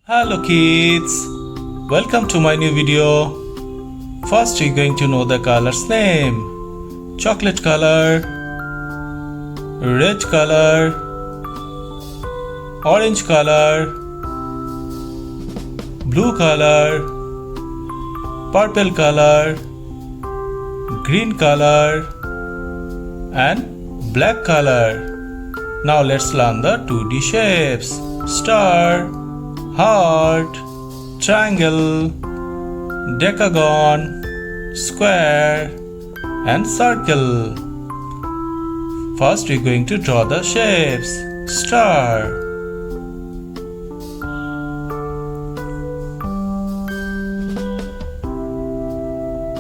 Hello kids, welcome to my new video. First we're going to know the colors name. Chocolate color, red color, orange color, blue color, purple color, green color and black color. Now let's learn the 2D shapes. Star, heart, triangle, decagon, square and circle. First we're going to draw the shapes. Star,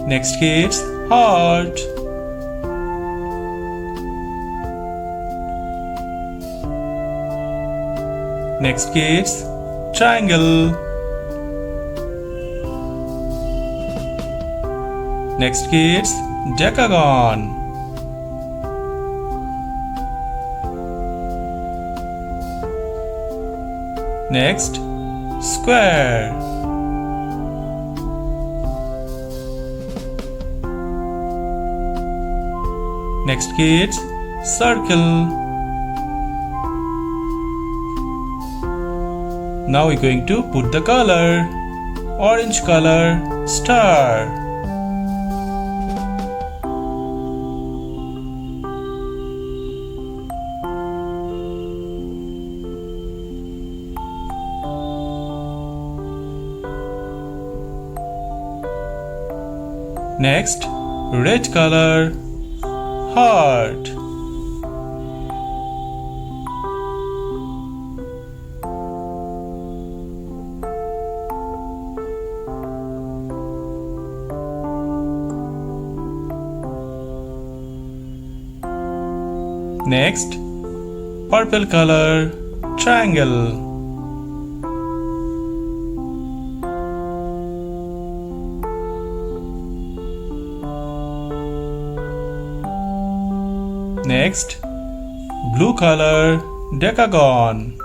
next kids, heart, next kids, triangle, next kids, decagon, next square, next kids, circle. Now we're going to put the color. Orange color, star. Next, red color, heart. Next, purple color, triangle. Next, blue color, decagon.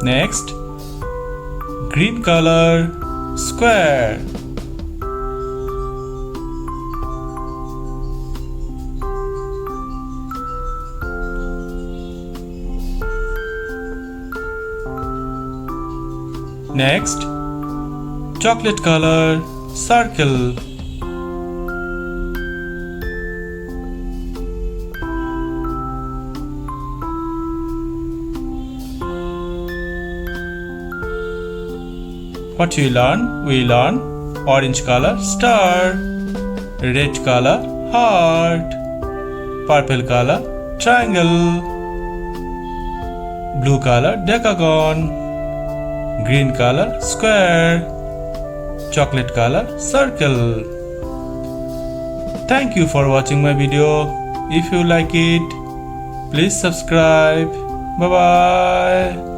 Next, green color, square. Next, chocolate color, circle. What we learn? We learn orange color, star, red color, heart, purple color, triangle, blue color, decagon, green color, square, chocolate color, circle. Thank you for watching my video. If you like it, please subscribe. Bye bye.